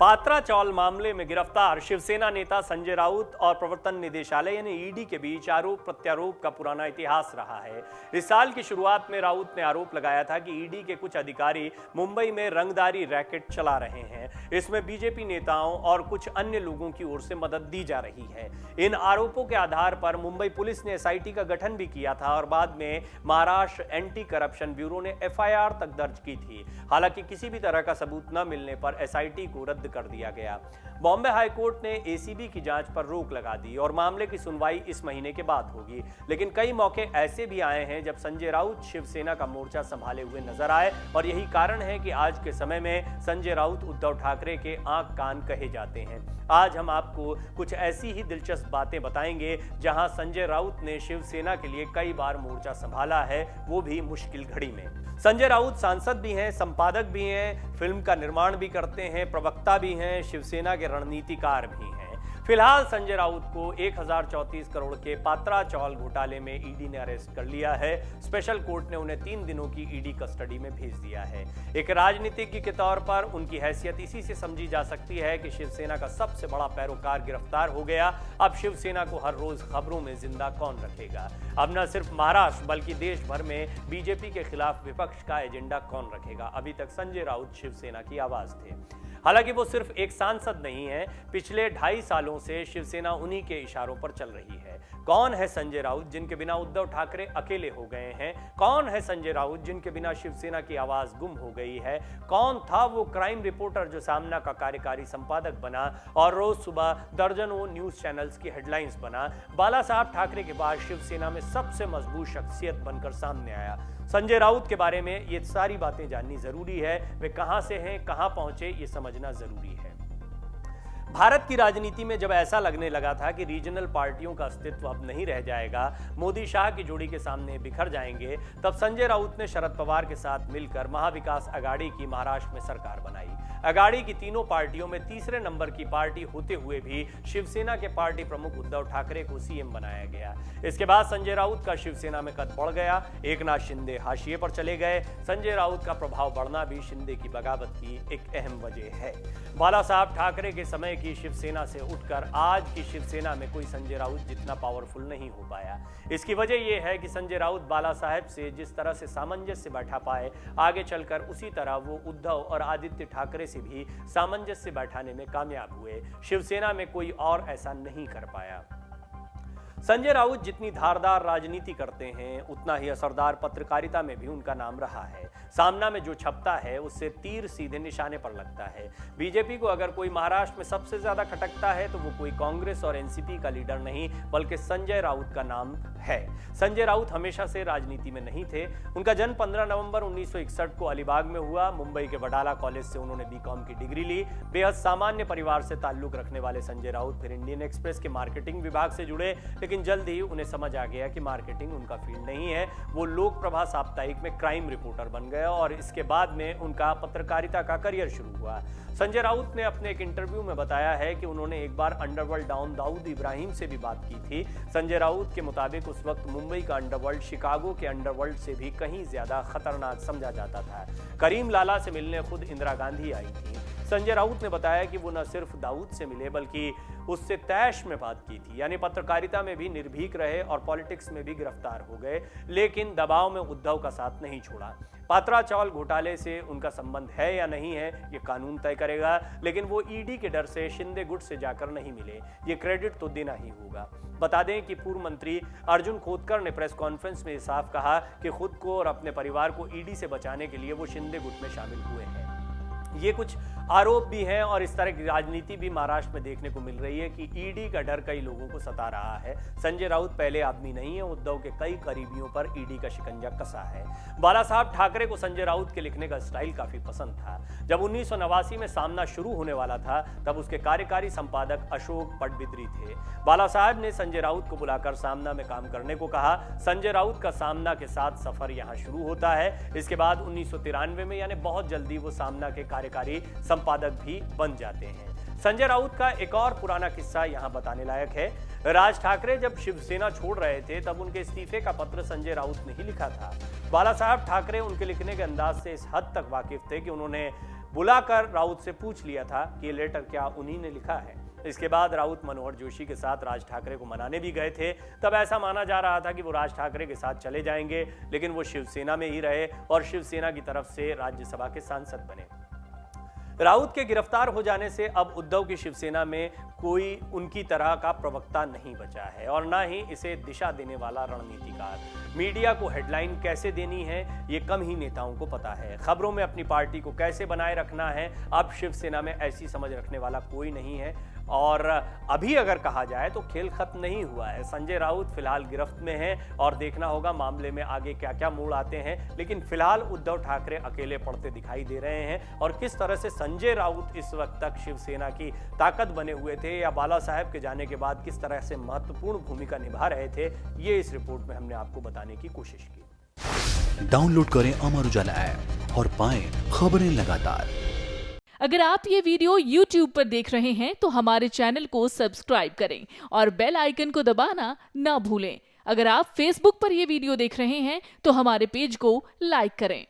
पात्रा चौल मामले में गिरफ्तार शिवसेना नेता संजय राउत और प्रवर्तन निदेशालय यानी ईडी के बीच आरोप प्रत्यारोप का पुराना इतिहास रहा है। इस साल की शुरुआत में राउत ने आरोप लगाया था कि ईडी के कुछ अधिकारी मुंबई में रंगदारी रैकेट चला रहे हैं। इसमें बीजेपी नेताओं और कुछ अन्य लोगों की ओर से मदद दी जा रही है। इन आरोपों के आधार पर मुंबई पुलिस ने एसआईटी का गठन भी किया था और बाद में महाराष्ट्र एंटी करप्शन ब्यूरो ने एफआईआर तक दर्ज की थी। हालांकि किसी भी तरह का सबूत न मिलने पर एसआईटी को रद्द कर दिया गया। बॉम्बे हाईकोर्ट ने एसीबी की जांच पर रोक लगा दी और मामले की सुनवाई इस महीने के बाद होगी। लेकिन कई मौके ऐसे भी आए हैं जब संजय राउत शिवसेना का मोर्चा संभाले हुए नजर आए और यही कारण है कि आज के समय में संजय राउत उद्धव ठाकरे के आंख कान कहे जाते हैं। आज हम आपको कुछ ऐसी ही दिलचस्प बातें बताएंगे जहां संजय राउत ने शिवसेना के लिए कई बार मोर्चा संभाला है, वो भी मुश्किल घड़ी में। संजय राउत सांसद भी हैं, संपादक भी हैं, फिल्म का निर्माण भी करते हैं, प्रवक्ता भी हैं, शिवसेना के रणनीतिकार भी हैं। फिलहाल संजय राउत को 1034 करोड़ के पात्रा चौल घोटाले में ईडी ने अरेस्ट कर लिया है। स्पेशल कोर्ट ने उन्हें 3 दिनों की ईडी कस्टडी में भेज दिया है। एक राजनीतिज्ञ के तौर पर उनकी हैसियत इसी से समझी जा सकती है कि शिवसेना का सबसे बड़ा पैरोकार गिरफ्तार हो गया। अब शिवसेना को हर रोज खबरों में जिंदा कौन रखेगा? अब न सिर्फ महाराष्ट्र बल्कि देश भर में बीजेपी के खिलाफ विपक्ष का एजेंडा कौन रखेगा? अभी तक संजय राउत शिवसेना की आवाज थे। हालांकि वो सिर्फ एक सांसद नहीं है, पिछले 2.5 सालों से शिवसेना उन्हीं के इशारों पर चल रही है। कौन है संजय राउत जिनके बिना उद्धव ठाकरे अकेले हो गए हैं? कौन है संजय राउत जिनके बिना शिवसेना की आवाज गुम हो गई है? कौन था वो क्राइम रिपोर्टर जो सामना का कार्यकारी संपादक बना और रोज सुबह दर्जनों न्यूज चैनल्स की हेडलाइंस बना? बाला साहब ठाकरे के बाद शिवसेना में सबसे मजबूत शख्सियत बनकर सामने आया। संजय राउत के बारे में ये सारी बातें जाननी जरूरी है। वे कहां से हैं, कहां पहुंचे, ये समझना जरूरी है। भारत की राजनीति में जब ऐसा लगने लगा था कि रीजनल पार्टियों का अस्तित्व अब नहीं रह जाएगा, मोदी शाह की जोड़ी के सामने बिखर जाएंगे, तब संजय राउत ने शरद पवार के साथ मिलकर महाविकास अघाड़ी की महाराष्ट्र में सरकार बनाई। अघाड़ी की तीनों पार्टियों में तीसरे नंबर की पार्टी होते हुए भी शिवसेना के पार्टी प्रमुख उद्धव ठाकरे को सीएम बनाया गया। इसके बाद संजय राउत का शिवसेना में कद बढ़ गया। एकनाथ शिंदे हाशिए पर चले गए। संजय राउत का प्रभाव बढ़ना भी शिंदे की बगावत की एक अहम वजह है। बाला साहब ठाकरे के समय की शिवसेना से उठकर आज की शिवसेना में कोई संजय राउत जितना पावरफुल नहीं हो पाया। इसकी वजह यह है कि संजय राउत बाला साहब से जिस तरह से सामंजस्य बैठा पाए, आगे चलकर उसी तरह वो उद्धव और आदित्य ठाकरे से भी सामंजस्य बैठाने में कामयाब हुए। शिवसेना में कोई और ऐसा नहीं कर पाया। संजय राउत जितनी धारदार राजनीति करते हैं, उतना ही असरदार पत्रकारिता में भी उनका नाम रहा है। सामना में जो छपता है उससे तीर सीधे निशाने पर लगता है। बीजेपी को अगर कोई महाराष्ट्र में सबसे ज्यादा खटकता है तो वो कोई कांग्रेस और एनसीपी का लीडर नहीं बल्कि संजय राउत का नाम है। संजय राउत हमेशा से राजनीति में नहीं थे। उनका जन्म 15 नवंबर 1961 को अलीबाग में हुआ। मुंबई के वडाला कॉलेज से उन्होंने बीकॉम की डिग्री ली। बेहद सामान्य परिवार से ताल्लुक रखने वाले संजय राउत फिर इंडियन एक्सप्रेस के मार्केटिंग विभाग से जुड़े, लेकिन जल्द ही उन्हें समझ आ गया कि मार्केटिंग उनका फील्ड नहीं है। वो लोक प्रभा साप्ताहिक में क्राइम रिपोर्टर बन गए और इसके बाद में उनका पत्रकारिता का करियर शुरू हुआ। संजय राउत ने अपने एक इंटरव्यू में बताया है कि उन्होंने एक बार अंडरवर्ल्ड डॉन दाऊद इब्राहिम से भी बात की थी। संजय राउत के मुताबिक उस वक्त मुंबई का अंडरवर्ल्ड शिकागो के अंडरवर्ल्ड से भी कहीं ज्यादा खतरनाक समझा जाता था। करीम लाला से मिलने खुद इंदिरा गांधी आई थी। संजय राउत ने बताया कि वो न सिर्फ दाऊद से मिले बल्कि उससे तैश में बात की थी, यानी पत्रकारिता में भी निर्भीक रहे और पॉलिटिक्स में भी गिरफ्तार हो गए, लेकिन दबाव में उद्धव का साथ नहीं छोड़ा। पात्रा चौल घोटाले से उनका संबंध है या नहीं है ये कानून तय करेगा, लेकिन वो ईडी के डर से शिंदे गुट से जाकर नहीं मिले, ये क्रेडिट तो देना ही होगा। बता दें कि पूर्व मंत्री अर्जुन खोतकर ने प्रेस कॉन्फ्रेंस में साफ कहा कि खुद को और अपने परिवार को ईडी से बचाने के लिए वो शिंदे गुट में शामिल हुए हैं। ये कुछ आरोप भी हैं और इस तरह की राजनीति भी महाराष्ट्र में देखने को मिल रही है कि ईडी का डर कई लोगों को सता रहा है। संजय राउत पहले आदमी नहीं है, उद्धव के कई करीबियों पर ईडी का शिकंजा कसा है। बाला साहब ठाकरे को संजय राउत के लिखने का स्टाइल काफी पसंद था। जब 1989 में सामना शुरू होने वाला था तब उसके कार्यकारी संपादक अशोक पटबिद्री थे। बाला साहब ने संजय राउत को बुलाकर सामना में काम करने को कहा। संजय राउत का सामना के साथ सफर यहाँ शुरू होता है। इसके बाद 1993 में यानी बहुत जल्दी वो सामना के कार्यकारी संपादक भी बन जाते हैं। संजय राउत का एक और पुराना किस्सा यहां बताने लायक है। राज ठाकरे जब शिवसेना छोड़ रहे थे तब उनके इस्तीफे का पत्र संजय राउत ने ही लिखा था। बाला साहब ठाकरे उनके लिखने के अंदाज से इस हद तक वाकिफ थे कि उन्होंने बुलाकर राउत से पूछ लिया था कि ये लेटर क्या उन्हीं ने लिखा है। इसके बाद राउत मनोहर जोशी के साथ राज ठाकरे को मनाने भी गए थे। तब ऐसा माना जा रहा था कि वो राज ठाकरे के साथ चले जाएंगे, लेकिन वो शिवसेना में ही रहे और शिवसेना की तरफ से राज्यसभा के सांसद बने। राउत के गिरफ्तार हो जाने से अब उद्धव की शिवसेना में कोई उनकी तरह का प्रवक्ता नहीं बचा है और ना ही इसे दिशा देने वाला रणनीतिकार। मीडिया को हेडलाइन कैसे देनी है ये कम ही नेताओं को पता है। खबरों में अपनी पार्टी को कैसे बनाए रखना है अब शिवसेना में ऐसी समझ रखने वाला कोई नहीं है। और अभी अगर कहा जाए तो खेल खत्म नहीं हुआ है। संजय राउत फिलहाल गिरफ्त में हैं और देखना होगा मामले में आगे क्या क्या मोड़ आते हैं। लेकिन फिलहाल उद्धव ठाकरे अकेले पड़ते दिखाई दे रहे हैं और किस तरह से संजय राउत इस वक्त तक शिवसेना की ताकत बने हुए थे या बाला साहब के जाने के बाद किस तरह से महत्वपूर्ण भूमिका निभा रहे थे, ये इस रिपोर्ट में हमने आपको बताने की कोशिश की। डाउनलोड करें अमर उजाला ऐप और पाएं खबरें लगातार। अगर आप ये वीडियो YouTube पर देख रहे हैं तो हमारे चैनल को सब्सक्राइब करें और बेल आइकन को दबाना ना भूलें। अगर आप Facebook पर ये वीडियो देख रहे हैं तो हमारे पेज को लाइक करें।